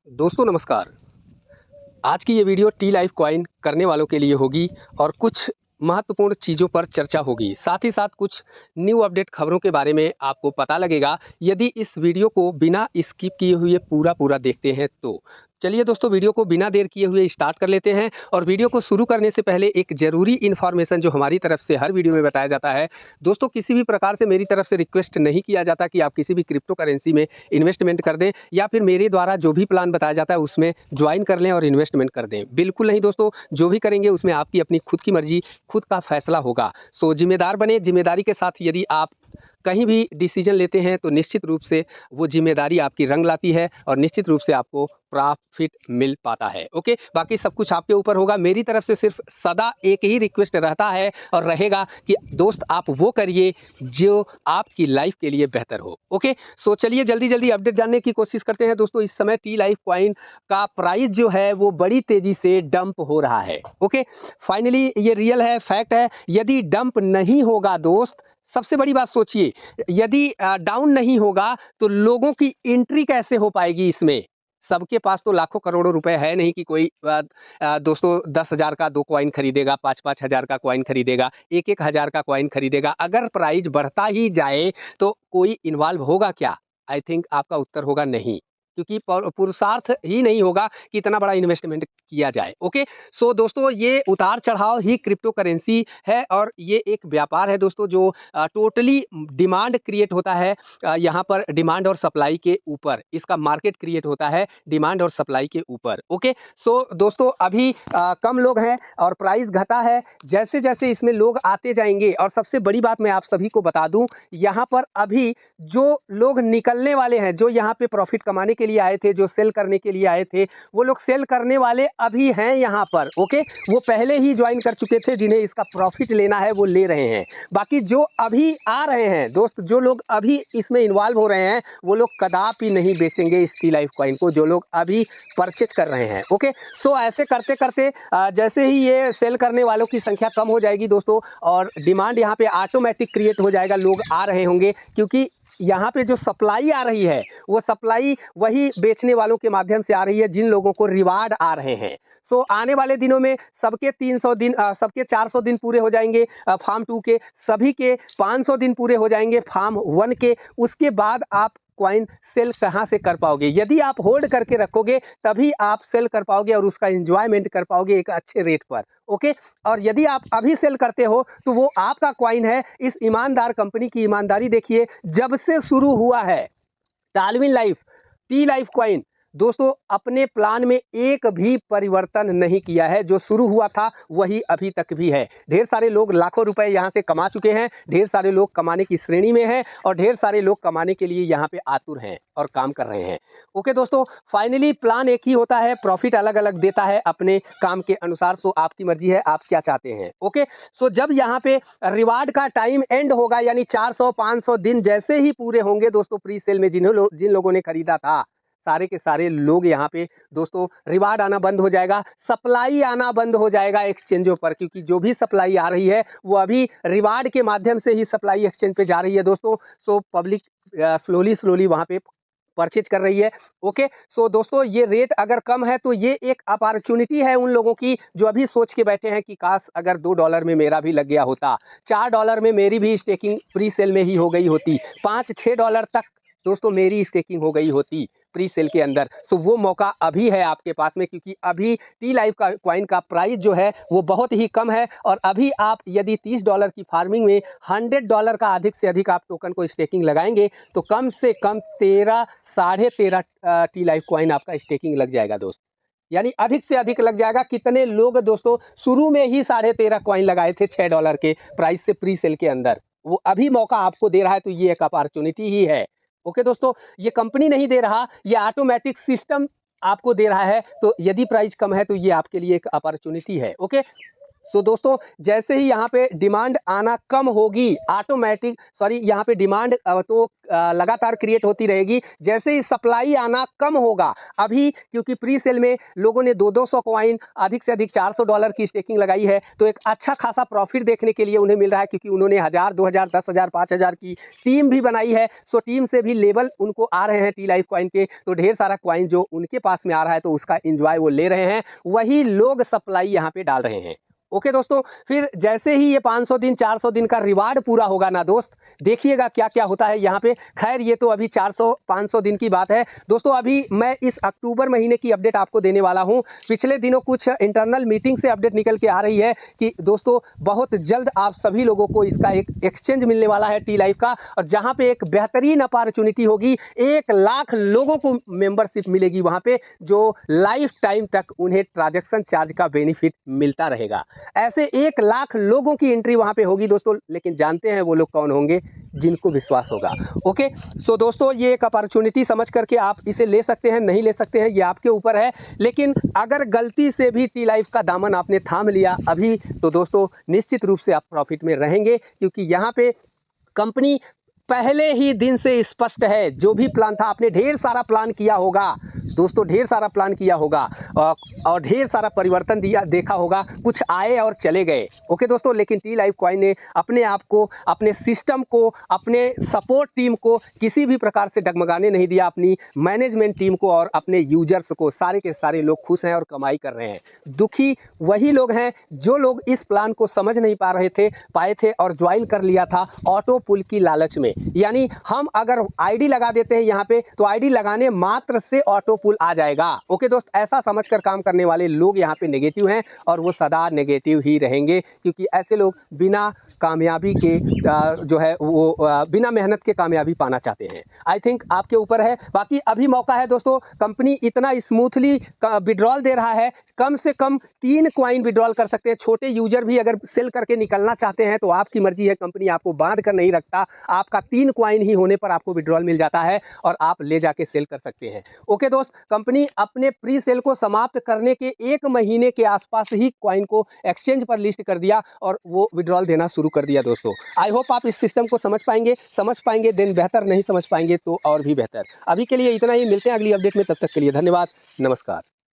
दोस्तों नमस्कार। आज की ये वीडियो टी लाइफ कॉइन करने वालों के लिए होगी और कुछ महत्वपूर्ण चीज़ों पर चर्चा होगी। साथ ही साथ कुछ न्यू अपडेट खबरों के बारे में आपको पता लगेगा यदि इस वीडियो को बिना स्किप किए हुए पूरा देखते हैं तो। चलिए दोस्तों वीडियो को बिना देर किए हुए स्टार्ट कर लेते हैं और वीडियो को शुरू करने से पहले एक ज़रूरी इन्फॉर्मेशन जो हमारी तरफ से हर वीडियो में बताया जाता है। दोस्तों किसी भी प्रकार से मेरी तरफ से रिक्वेस्ट नहीं किया जाता कि आप किसी भी क्रिप्टो करेंसी में इन्वेस्टमेंट कर दें या फिर मेरे द्वारा जो भी प्लान बताया जाता है उसमें ज्वाइन कर लें और इन्वेस्टमेंट कर दें। बिल्कुल नहीं दोस्तों, जो भी करेंगे उसमें आपकी अपनी खुद की मर्जी, खुद का फैसला होगा। सो जिम्मेदार बने, जिम्मेदारी के साथ यदि आप कहीं भी डिसीजन लेते हैं तो निश्चित रूप से वो जिम्मेदारी आपकी रंग लाती है और निश्चित रूप से आपको प्रॉफिट मिल पाता है। ओके, बाकी सब कुछ आपके ऊपर होगा। मेरी तरफ से सिर्फ सदा एक ही रिक्वेस्ट रहता है और रहेगा कि दोस्त आप वो करिए जो आपकी लाइफ के लिए बेहतर हो। ओके, सो चलिए जल्दी अपडेट जानने की कोशिश करते हैं। दोस्तों इस समय टी लाइफ कॉइन का प्राइस जो है वो बड़ी तेजी से डंप हो रहा है। ओके, फाइनली ये रियल है, फैक्ट है। यदि डंप नहीं होगा दोस्त, सबसे बड़ी बात सोचिए, यदि डाउन नहीं होगा तो लोगों की एंट्री कैसे हो पाएगी इसमें? सबके पास तो लाखों करोड़ों रुपए है नहीं कि कोई दोस्तों 10,000 का 2 कॉइन खरीदेगा, 5-5 हज़ार का कॉइन खरीदेगा, 1-1 हज़ार का कॉइन खरीदेगा। अगर प्राइस बढ़ता ही जाए तो कोई इन्वॉल्व होगा क्या? आई थिंक आपका उत्तर होगा नहीं, क्योंकि पुरुषार्थ ही नहीं होगा कि इतना बड़ा इन्वेस्टमेंट किया जाए। ओके, सो दोस्तों ये उतार चढ़ाव ही क्रिप्टो करेंसी है और ये एक व्यापार है दोस्तों जो टोटली डिमांड क्रिएट होता है। यहाँ पर डिमांड और सप्लाई के ऊपर इसका मार्केट क्रिएट होता है, डिमांड और सप्लाई के ऊपर। ओके, सो दोस्तों अभी कम लोग हैं और प्राइस घटा है। जैसे जैसे इसमें लोग आते जाएंगे, और सबसे बड़ी बात मैं आप सभी को बता दूं, यहाँ पर अभी जो लोग निकलने वाले हैं, जो यहाँ पे प्रॉफिट कमाने के लिए आए थे, जो सेल करने के लिए आए थे, वो लोग सेल करने वाले अभी हैं यहाँ पर। ओके, वो पहले ही ज्वाइन कर चुके थे, जिन्हें इसका प्रॉफिट लेना है वो ले रहे हैं। बाकी जो अभी आ रहे हैं दोस्त, जो लोग अभी इसमें इन्वॉल्व हो रहे हैं, वो लोग कदापि नहीं बेचेंगे इस टी लाइफ कॉइन को, जो लोग अभी परचेज कर रहे हैं। ओके, सो ऐसे करते करते जैसे ही ये सेल करने वालों की संख्या कम हो जाएगी दोस्तों, और डिमांड यहाँ पे ऑटोमेटिक क्रिएट हो जाएगा, लोग आ रहे होंगे, क्योंकि यहाँ पे जो सप्लाई आ रही है वो सप्लाई वही बेचने वालों के माध्यम से आ रही है जिन लोगों को रिवार्ड आ रहे हैं। सो आने वाले दिनों में सबके 300 दिन, सबके 400 दिन पूरे हो जाएंगे फार्म 2 के, सभी के 500 दिन पूरे हो जाएंगे फार्म 1 के। उसके बाद आप कॉइन सेल कहाँ से कर पाओगे? यदि आप होल्ड करके रखोगे तभी आप सेल कर पाओगे और उसका एंजॉयमेंट कर पाओगे एक अच्छे रेट पर। ओके, और यदि आप अभी सेल करते हो तो वो आपका कॉइन है। इस ईमानदार कंपनी की ईमानदारी देखिए, जब से शुरू हुआ है toluene life, tea life coin, दोस्तों अपने प्लान में एक भी परिवर्तन नहीं किया है। जो शुरू हुआ था वही अभी तक भी है। ढेर सारे लोग लाखों रुपए यहाँ से कमा चुके हैं, ढेर सारे लोग कमाने की श्रेणी में हैं और ढेर सारे लोग कमाने के लिए यहाँ पे आतुर हैं और काम कर रहे हैं। ओके दोस्तों, फाइनली प्लान एक ही होता है, प्रॉफिट अलग अलग देता है अपने काम के अनुसार। सो आपकी मर्जी है आप क्या चाहते हैं। ओके, सो जब यहाँ पे रिवार्ड का टाइम एंड होगा, यानी 400-500 दिन जैसे ही पूरे होंगे दोस्तों, प्री सेल में जिन लोगों ने खरीदा था, सारे के सारे लोग यहाँ पे दोस्तों रिवार्ड आना बंद हो जाएगा, सप्लाई आना बंद हो जाएगा एक्सचेंजों पर, क्योंकि जो भी सप्लाई आ रही है वो अभी रिवार्ड के माध्यम से ही सप्लाई एक्सचेंज पे जा रही है दोस्तों। सो पब्लिक स्लोली वहाँ पे परचेज कर रही है। ओके, सो दोस्तों ये रेट अगर कम है तो ये एक अपॉर्चुनिटी है उन लोगों की जो अभी सोच के बैठे हैं कि काश अगर $2 में मेरा भी लग गया होता, $4 में मेरी भी स्टेकिंग प्री सेल में ही हो गई होती, $5-6 तक दोस्तों मेरी स्टेकिंग हो गई होती प्री सेल के अंदर। सो वो मौका अभी है आपके पास में, क्योंकि अभी टी लाइफ का कॉइन का प्राइस जो है वो बहुत ही कम है और अभी आप यदि $30 की फार्मिंग में $100 का अधिक से अधिक आप टोकन को स्टेकिंग लगाएंगे तो कम से कम 13 साढ़े 13 टी लाइफ कॉइन आपका स्टेकिंग लग जाएगा दोस्त, यानी अधिक से अधिक लग जाएगा। कितने लोग दोस्तों शुरू में ही 13.5 कॉइन लगाए थे $6 के प्राइस से प्री सेल के अंदर, वो अभी मौका आपको दे रहा है, तो ये एक अपॉर्चुनिटी ही है। ओके दोस्तों, ये कंपनी नहीं दे रहा, ये ऑटोमेटिक सिस्टम आपको दे रहा है। तो यदि प्राइस कम है तो ये आपके लिए एक अपॉर्चुनिटी है। ओके, सो दोस्तों जैसे ही यहाँ पे डिमांड आना कम होगी यहाँ पे डिमांड लगातार क्रिएट होती रहेगी। जैसे ही सप्लाई आना कम होगा, अभी क्योंकि प्री सेल में लोगों ने 200 कॉइन अधिक से अधिक $400 की स्टेकिंग लगाई है, तो एक अच्छा खासा प्रॉफिट देखने के लिए उन्हें मिल रहा है, क्योंकि उन्होंने 1000, 2000, 10,000, 5000 की टीम भी बनाई है। सो टीम से भी लेवल उनको आ रहे हैं टी लाइफ कॉइन के, तो ढेर सारा कॉइन जो उनके पास में आ रहा है तो उसका एंजॉय वो ले रहे हैं, वही लोग सप्लाई यहाँ पे डाल रहे हैं। ओके दोस्तों, फिर जैसे ही ये 500 दिन 400 दिन का रिवार्ड पूरा होगा ना दोस्त, देखिएगा क्या क्या होता है यहाँ पे। खैर ये तो अभी 400-500 दिन की बात है दोस्तों। अभी मैं इस अक्टूबर महीने की अपडेट आपको देने वाला हूँ। पिछले दिनों कुछ इंटरनल मीटिंग से अपडेट निकल के आ रही है कि दोस्तों बहुत जल्द आप सभी लोगों को इसका एक एक्सचेंज मिलने वाला है टी लाइफ का, और जहाँ पे एक बेहतरीन अपॉर्चुनिटी होगी। 1 लाख लोगों को मेंबरशिप मिलेगी वहाँ पे, जो लाइफ टाइम तक उन्हें ट्रांजैक्शन चार्ज का बेनिफिट मिलता रहेगा। ऐसे 1 लाख लोगों की एंट्री वहां पे होगी दोस्तों, लेकिन जानते हैं वो लोग कौन होंगे? जिनको विश्वास होगा। ओके, सो दोस्तों ये एक अपॉर्चुनिटी समझ करके आप इसे ले सकते हैं, नहीं ले सकते हैं ये आपके ऊपर है। लेकिन अगर गलती से भी टी लाइफ का दामन आपने थाम लिया अभी, तो दोस्तों निश्चित रूप से आप प्रॉफिट में रहेंगे, क्योंकि यहाँ पे कंपनी पहले ही दिन से स्पष्ट है। जो भी प्लान था, आपने ढेर सारा प्लान किया होगा दोस्तों, ढेर सारा प्लान किया होगा और ढेर सारा परिवर्तन देखा होगा, कुछ आए और चले गए। ओके दोस्तों, लेकिन टी लाइफ कॉइन ने अपने आप को, अपने सिस्टम को, अपने सपोर्ट टीम को किसी भी प्रकार से डगमगाने नहीं दिया, अपनी मैनेजमेंट टीम को और अपने यूजर्स को। सारे के सारे लोग खुश हैं और कमाई कर रहे हैं। दुखी वही लोग हैं जो लोग इस प्लान को समझ नहीं पाए थे और ज्वाइन कर लिया था ऑटो पुल की लालच में। यानी हम अगर आईडी लगा देते हैं यहाँ पे, तो आईडी लगाने मात्र से ऑटो पुल आ जाएगा। ओके दोस्त, ऐसा समझकर काम करने वाले लोग यहाँ पे नेगेटिव हैं और वो सदा नेगेटिव ही रहेंगे, क्योंकि ऐसे लोग बिना कामयाबी के बिना मेहनत के कामयाबी पाना चाहते हैं। आई थिंक आपके ऊपर है। बाकी अभी मौका है दोस्तों, कंपनी इतना स्मूथली विड्रॉल दे रहा है, कम से कम 3 कॉइन विड्रॉल कर सकते हैं। छोटे यूजर भी अगर सेल करके निकलना चाहते हैं तो आपकी मर्जी है, कंपनी आपको बांध कर नहीं रखता। आपका 3 कॉइन ही होने पर आपको विड्रॉल मिल जाता है और आप ले जाके सेल कर सकते हैं। ओके दोस्त, कंपनी अपने प्री सेल को समाप्त करने के 1 महीने के आसपास ही कॉइन को एक्सचेंज पर लिस्ट कर दिया और वो विड्रॉल देना शुरू कर दिया दोस्तों। आई होप आप इस सिस्टम को समझ पाएंगे देन बेहतर, नहीं समझ पाएंगे तो और भी बेहतर। अभी के लिए इतना ही, मिलते हैं अगली अपडेट में, तब तक के लिए धन्यवाद, नमस्कार।